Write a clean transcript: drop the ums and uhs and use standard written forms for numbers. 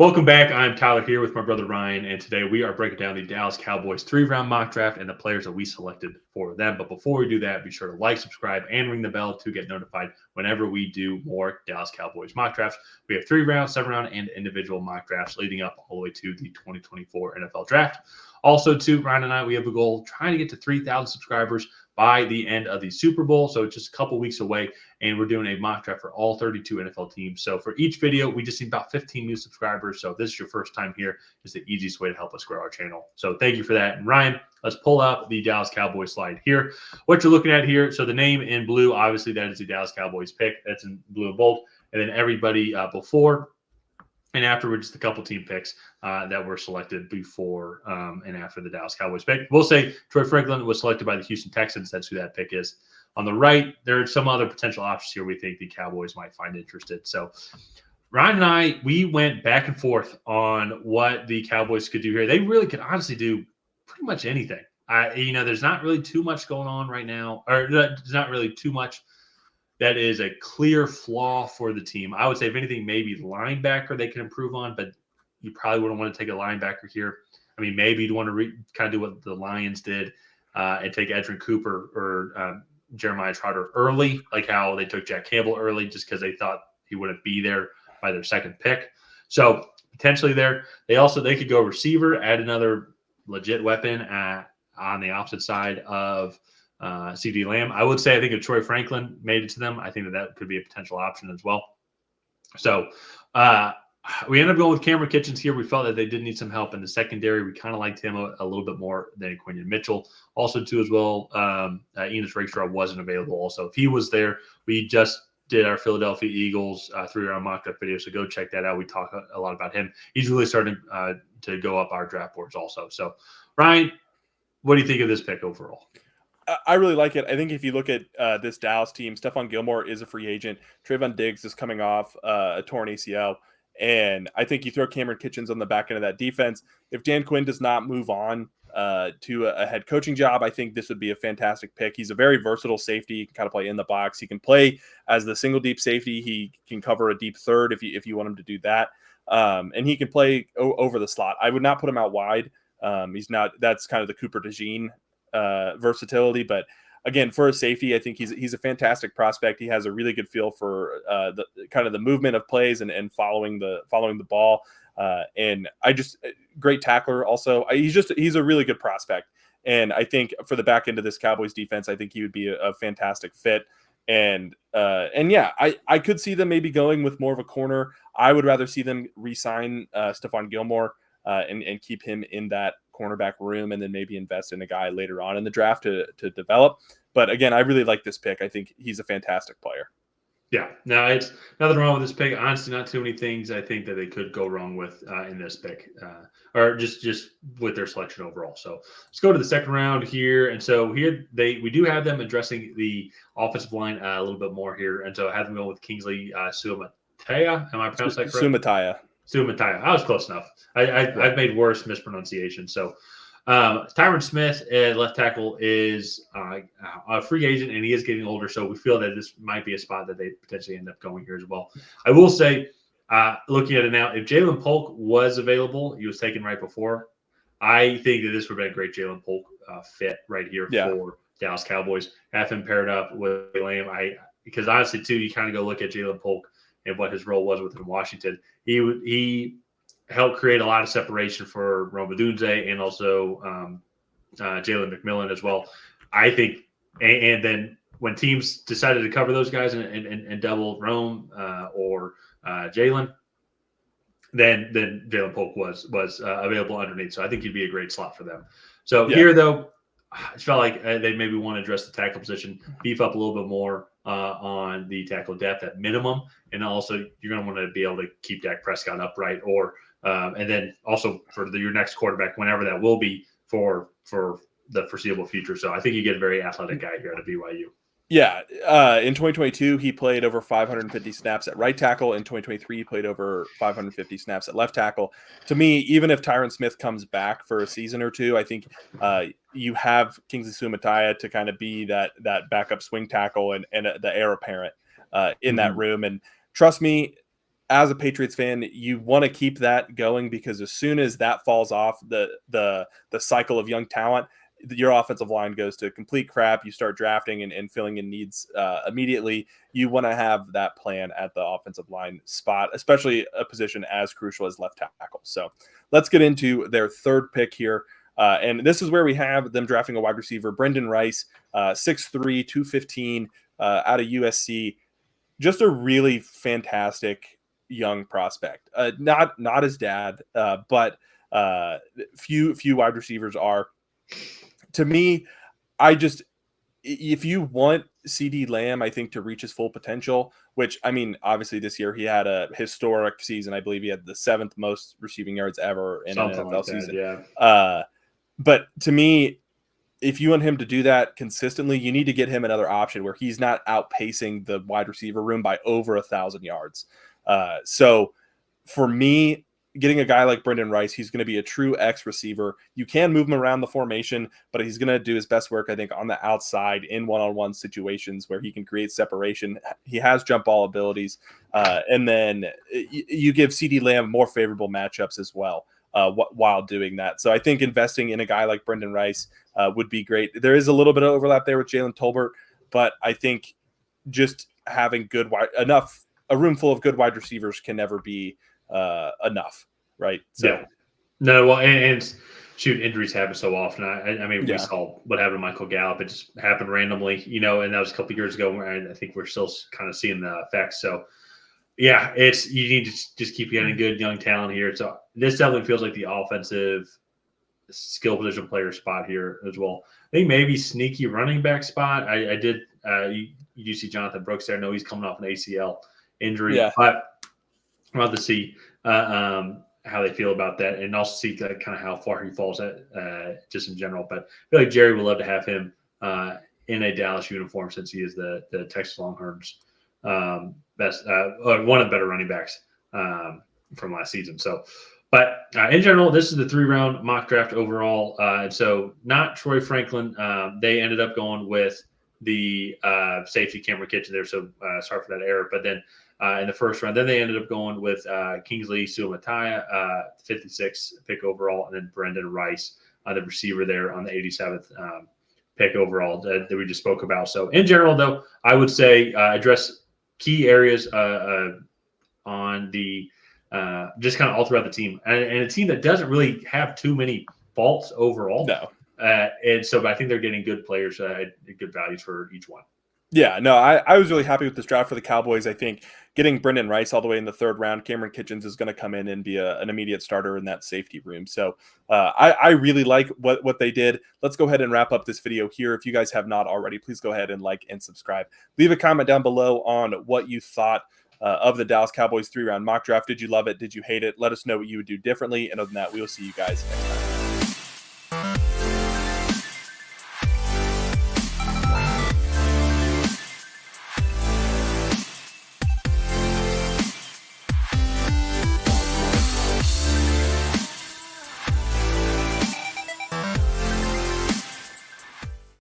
Welcome back. I'm Tyler here with my brother Ryan, and today we are breaking down the Dallas Cowboys 3-round mock draft and the players that we selected for them. But before we do that, be sure to like, subscribe, and ring the bell to get notified whenever we do more Dallas Cowboys mock drafts. We have 3-round, 7-round, and individual mock drafts leading up all the way to the 2024 NFL Draft. Also, too, Ryan and I, we have a goal trying to get to 3,000 subscribers by the end of the Super Bowl. So it's just a couple weeks away, and we're doing a mock draft for all 32 NFL teams. So for each video, we just need about 15 new subscribers. So if this is your first time here, it's the easiest way to help us grow our channel. So thank you for that. And Ryan, let's pull up the Dallas Cowboys slide here. What you're looking at here, so the name in blue, obviously that is the Dallas Cowboys pick. That's in blue and bold. And then everybody before and afterwards, just a couple team picks that were selected before and after the Dallas Cowboys pick. We'll say Troy Franklin was selected by the Houston Texans. That's who that pick is. On the right, there are some other potential options here we think the Cowboys might find interested. So Ryan and I, we went back and forth on what the Cowboys could do here. They really could honestly do pretty much anything. There's not really too much going on right now, or there's not really too much that is a clear flaw for the team. I would say, if anything, maybe linebacker they can improve on, but you probably wouldn't want to take a linebacker here. I mean, maybe you'd want to kind of do what the Lions did and take Edgerrin Cooper or Jeremiah Trotter early, like how they took Jack Campbell early just because they thought he wouldn't be there by their second pick. So potentially there. They could go receiver, add another legit weapon on the opposite side of CD Lamb. I would say I think if Troy Franklin made it to them, I think that could be a potential option as well. So we ended up going with Cameron Kitchens here. We felt that they did need some help in the secondary. We kind of liked him a little bit more than Quinion Mitchell. Also, too, as well, Enos Rakestraw wasn't available. Also, if he was there, we just did our Philadelphia Eagles 3-round mock-up video, so go check that out. We talk a lot about him. He's really starting to go up our draft boards also. So, Ryan, what do you think of this pick overall? I really like it. I think if you look at this Dallas team, Stephon Gilmore is a free agent. Trayvon Diggs is coming off a torn ACL. And I think you throw Cameron Kitchens on the back end of that defense. If Dan Quinn does not move on to a head coaching job, I think this would be a fantastic pick. He's a very versatile safety. He can kind of play in the box. He can play as the single deep safety. He can cover a deep third if you want him to do that. And he can play over the slot. I would not put him out wide. He's not. That's kind of the Cooper DeJean versatility, but again, for a safety, I think he's a fantastic prospect. He has a really good feel for the kind of the movement of plays and following the ball. And great tackler. Also, he's a really good prospect. And I think for the back end of this Cowboys defense, I think he would be a fantastic fit. And yeah, I could see them maybe going with more of a corner. I would rather see them re-sign Stephon Gilmore and keep him in that cornerback room, and then maybe invest in a guy later on in the draft to develop. But again, I really like this pick. I think he's a fantastic player. Yeah, no, it's nothing wrong with this pick. Honestly, not too many things I think that they could go wrong with in this pick, or just with their selection overall. So let's go to the second round here. And so here we do have them addressing the offensive line a little bit more here. And so I have them go with Kingsley Suamataia. Am I pronouncing that correct? Suamataia. I was close enough. I've made worse mispronunciation. So Tyron Smith, left tackle, is a free agent, and he is getting older. So we feel that this might be a spot that they potentially end up going here as well. I will say, looking at it now, if Jalen Polk was available, he was taken right before. I think that this would be a great Jalen Polk fit right here for Dallas Cowboys. Have him paired up with Lamb. Because honestly, too, you kind of go look at Jalen Polk and what his role was within Washington. He helped create a lot of separation for Rome Odunze and also Jalen McMillan as well. I think, and then when teams decided to cover those guys and double Rome or Jalen, then Jalen Polk was available underneath. So I think he'd be a great slot for them. So here, though, I felt like they maybe want to address the tackle position, beef up a little bit more on the tackle depth at minimum. And also, you're going to want to be able to keep Dak Prescott upright, or and then also for your next quarterback, whenever that will be for the foreseeable future. So I think you get a very athletic guy here at BYU. Yeah, in 2022, he played over 550 snaps at right tackle. In 2023, he played over 550 snaps at left tackle. To me, even if Tyron Smith comes back for a season or two, I think you have Kingsley Suamataia to kind of be that backup swing tackle and the heir apparent in that room. And trust me, as a Patriots fan, you want to keep that going, because as soon as that falls off the cycle of young talent, your offensive line goes to complete crap. You start drafting and filling in needs immediately. You want to have that plan at the offensive line spot, especially a position as crucial as left tackle. So let's get into their third pick here. And this is where we have them drafting a wide receiver, Brendan Rice, 6'3", 215, out of USC. Just a really fantastic young prospect. Not his dad, but few wide receivers are. To me, if you want CD Lamb, I think, to reach his full potential, which, I mean, obviously this year he had a historic season. I believe he had the 7th most receiving yards ever in Something an NFL like that, season. yeah. But to me, if you want him to do that consistently, you need to get him another option where he's not outpacing the wide receiver room by over 1,000 yards. So for me, getting a guy like Brendan Rice, he's going to be a true X receiver. You can move him around the formation, but he's going to do his best work, I think, on the outside in one-on-one situations where he can create separation. He has jump ball abilities. And then you give CD Lamb more favorable matchups as well while doing that. So I think investing in a guy like Brendan Rice would be great. There is a little bit of overlap there with Jalen Tolbert, but I think just having a room full of good wide receivers can never be enough, right? So, yeah. No, well, and shoot, injuries happen so often. I mean, we saw what happened to Michael Gallup. It just happened randomly, and that was a couple of years ago. Where I think we're still kind of seeing the effects. So, yeah, you need to just keep getting good young talent here. So this definitely feels like the offensive skill position player spot here as well. I think maybe sneaky running back spot. I did. You do see Jonathan Brooks there. I know he's coming off an ACL injury, but I'll have to see how they feel about that, and also see kind of how far he falls at just in general. But I feel like Jerry would love to have him in a Dallas uniform, since he is the Texas Longhorns best one of the better running backs from last season. So, but in general, this is the 3-round mock draft overall. And so not Troy Franklin. They ended up going with the safety Cameron Kitchen there. So sorry for that error. But then in the first round, then they ended up going with Kingsley Suamataia, 56th pick overall, and then Brendan Rice, the receiver there, on the 87th pick overall that we just spoke about. So in general, though, I would say address key areas on the just kind of all throughout the team, and a team that doesn't really have too many faults overall. No. And so I think they're getting good players, good values for each one. Yeah, no, I was really happy with this draft for the Cowboys. I think getting Brendan Rice all the way in the 3rd round, Cameron Kitchens is going to come in and be an immediate starter in that safety room. So I really like what they did. Let's go ahead and wrap up this video here. If you guys have not already, please go ahead and like and subscribe. Leave a comment down below on what you thought of the Dallas Cowboys 3-round mock draft. Did you love it? Did you hate it? Let us know what you would do differently. And other than that, we will see you guys next time.